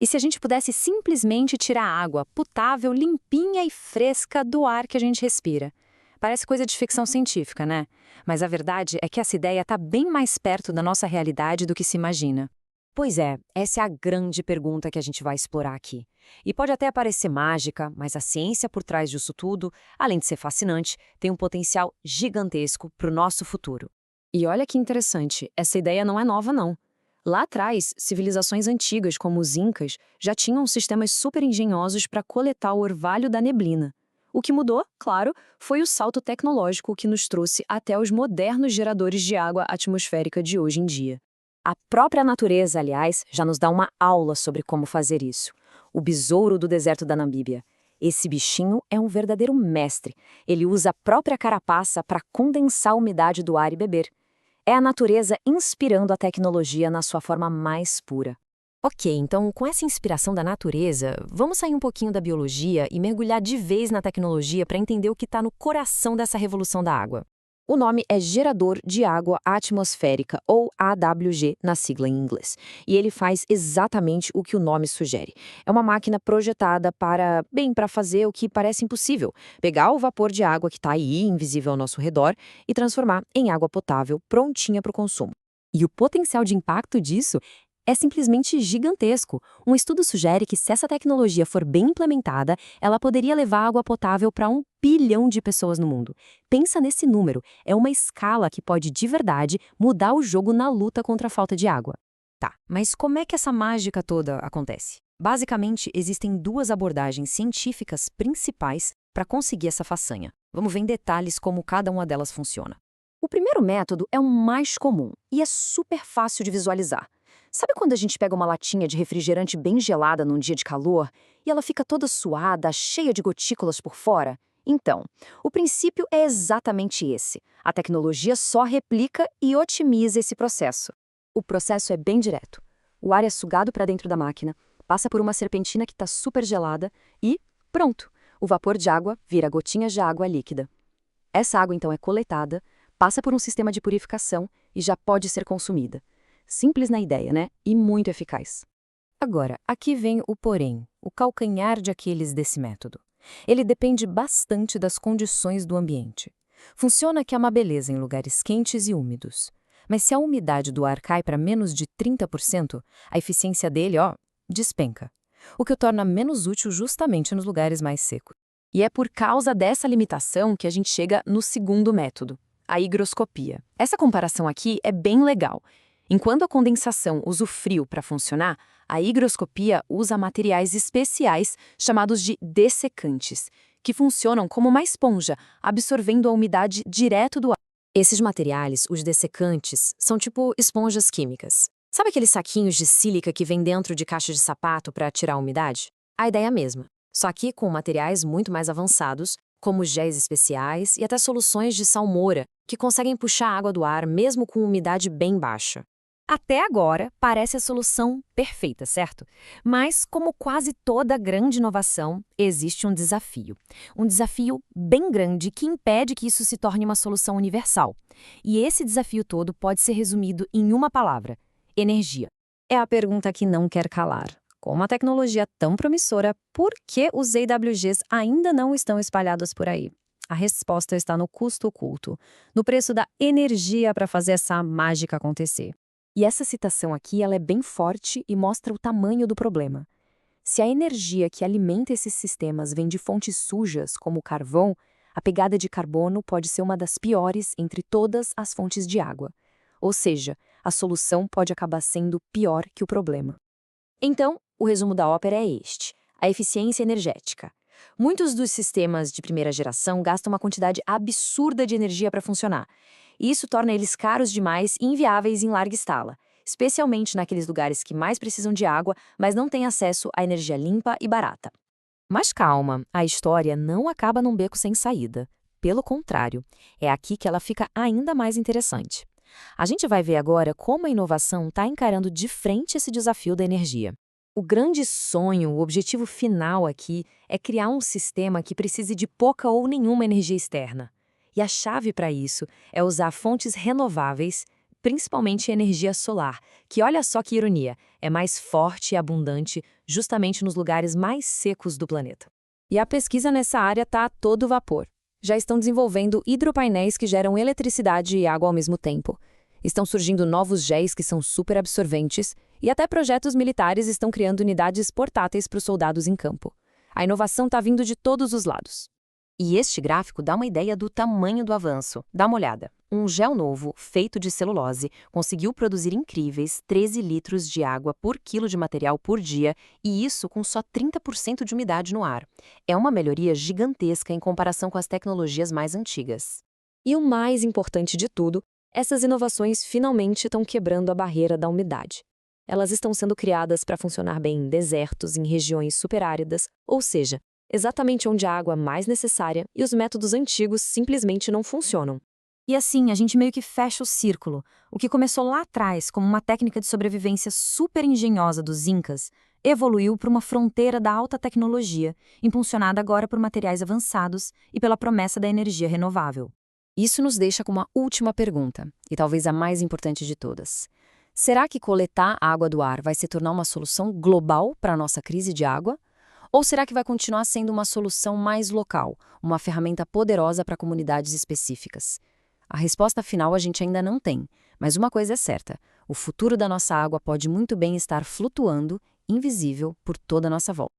E se a gente pudesse simplesmente tirar a água potável, limpinha e fresca do ar que a gente respira? Parece coisa de ficção científica, né? Mas a verdade é que essa ideia está bem mais perto da nossa realidade do que se imagina. Pois é, essa é a grande pergunta que a gente vai explorar aqui. E pode até parecer mágica, mas a ciência por trás disso tudo, além de ser fascinante, tem um potencial gigantesco para o nosso futuro. E olha que interessante, essa ideia não é nova, não. Lá atrás, civilizações antigas, como os Incas, já tinham sistemas super engenhosos para coletar o orvalho da neblina. O que mudou, claro, foi o salto tecnológico que nos trouxe até os modernos geradores de água atmosférica de hoje em dia. A própria natureza, aliás, já nos dá uma aula sobre como fazer isso. O besouro do deserto da Namíbia. Esse bichinho é um verdadeiro mestre. Ele usa a própria carapaça para condensar a umidade do ar e beber. É a natureza inspirando a tecnologia na sua forma mais pura. Ok, então com essa inspiração da natureza, vamos sair um pouquinho da biologia e mergulhar de vez na tecnologia para entender o que está no coração dessa revolução da água. O nome é Gerador de Água Atmosférica, ou AWG na sigla em inglês. E ele faz exatamente o que o nome sugere. É uma máquina projetada para fazer o que parece impossível: pegar o vapor de água que está aí, invisível ao nosso redor, e transformar em água potável, prontinha para o consumo. E o potencial de impacto disso é simplesmente gigantesco. Um estudo sugere que, se essa tecnologia for bem implementada, ela poderia levar água potável para 1 bilhão de pessoas no mundo. Pensa nesse número, é uma escala que pode, de verdade, mudar o jogo na luta contra a falta de água. Tá, mas como é que essa mágica toda acontece? Basicamente, existem duas abordagens científicas principais para conseguir essa façanha. Vamos ver em detalhes como cada uma delas funciona. O primeiro método é o mais comum e é super fácil de visualizar. Sabe quando a gente pega uma latinha de refrigerante bem gelada num dia de calor e ela fica toda suada, cheia de gotículas por fora? Então, o princípio é exatamente esse. A tecnologia só replica e otimiza esse processo. O processo é bem direto. O ar é sugado para dentro da máquina, passa por uma serpentina que está super gelada e, pronto, o vapor de água vira gotinhas de água líquida. Essa água então é coletada, passa por um sistema de purificação e já pode ser consumida. Simples na ideia, né? E muito eficaz. Agora, aqui vem o porém, o calcanhar de Aquiles desse método. Ele depende bastante das condições do ambiente. Funciona que é uma beleza em lugares quentes e úmidos. Mas se a umidade do ar cai para menos de 30%, a eficiência dele, despenca. O que o torna menos útil justamente nos lugares mais secos. E é por causa dessa limitação que a gente chega no segundo método, a higroscopia. Essa comparação aqui é bem legal. Enquanto a condensação usa o frio para funcionar, a higroscopia usa materiais especiais chamados de dessecantes, que funcionam como uma esponja, absorvendo a umidade direto do ar. Esses materiais, os dessecantes, são tipo esponjas químicas. Sabe aqueles saquinhos de sílica que vem dentro de caixa de sapato para tirar a umidade? A ideia é a mesma, só que com materiais muito mais avançados, como géis especiais e até soluções de salmoura, que conseguem puxar a água do ar mesmo com umidade bem baixa. Até agora, parece a solução perfeita, certo? Mas, como quase toda grande inovação, existe um desafio. Um desafio bem grande que impede que isso se torne uma solução universal. E esse desafio todo pode ser resumido em uma palavra: energia. É a pergunta que não quer calar. Com uma tecnologia tão promissora, por que os AWGs ainda não estão espalhados por aí? A resposta está no custo oculto, no preço da energia para fazer essa mágica acontecer. E essa citação aqui ela é bem forte e mostra o tamanho do problema. Se a energia que alimenta esses sistemas vem de fontes sujas, como o carvão, a pegada de carbono pode ser uma das piores entre todas as fontes de água. Ou seja, a solução pode acabar sendo pior que o problema. Então, o resumo da ópera é este: a eficiência energética. Muitos dos sistemas de primeira geração gastam uma quantidade absurda de energia para funcionar. E isso torna eles caros demais e inviáveis em larga escala, especialmente naqueles lugares que mais precisam de água, mas não têm acesso a energia limpa e barata. Mas calma, a história não acaba num beco sem saída. Pelo contrário, é aqui que ela fica ainda mais interessante. A gente vai ver agora como a inovação está encarando de frente esse desafio da energia. O grande sonho, o objetivo final aqui, é criar um sistema que precise de pouca ou nenhuma energia externa. E a chave para isso é usar fontes renováveis, principalmente energia solar, que olha só que ironia, é mais forte e abundante justamente nos lugares mais secos do planeta. E a pesquisa nessa área está a todo vapor. Já estão desenvolvendo hidropainéis que geram eletricidade e água ao mesmo tempo. Estão surgindo novos géis que são super absorventes e até projetos militares estão criando unidades portáteis para os soldados em campo. A inovação está vindo de todos os lados. E este gráfico dá uma ideia do tamanho do avanço. Dá uma olhada. Um gel novo, feito de celulose, conseguiu produzir incríveis 13 litros de água por quilo de material por dia, e isso com só 30% de umidade no ar. É uma melhoria gigantesca em comparação com as tecnologias mais antigas. E o mais importante de tudo, essas inovações finalmente estão quebrando a barreira da umidade. Elas estão sendo criadas para funcionar bem em desertos, em regiões superáridas, ou seja, exatamente onde a água é mais necessária e os métodos antigos simplesmente não funcionam. E assim, a gente meio que fecha o círculo. O que começou lá atrás como uma técnica de sobrevivência super engenhosa dos Incas, evoluiu para uma fronteira da alta tecnologia, impulsionada agora por materiais avançados e pela promessa da energia renovável. Isso nos deixa com uma última pergunta, e talvez a mais importante de todas. Será que coletar a água do ar vai se tornar uma solução global para a nossa crise de água? Ou será que vai continuar sendo uma solução mais local, uma ferramenta poderosa para comunidades específicas? A resposta final a gente ainda não tem, mas uma coisa é certa: o futuro da nossa água pode muito bem estar flutuando, invisível, por toda a nossa volta.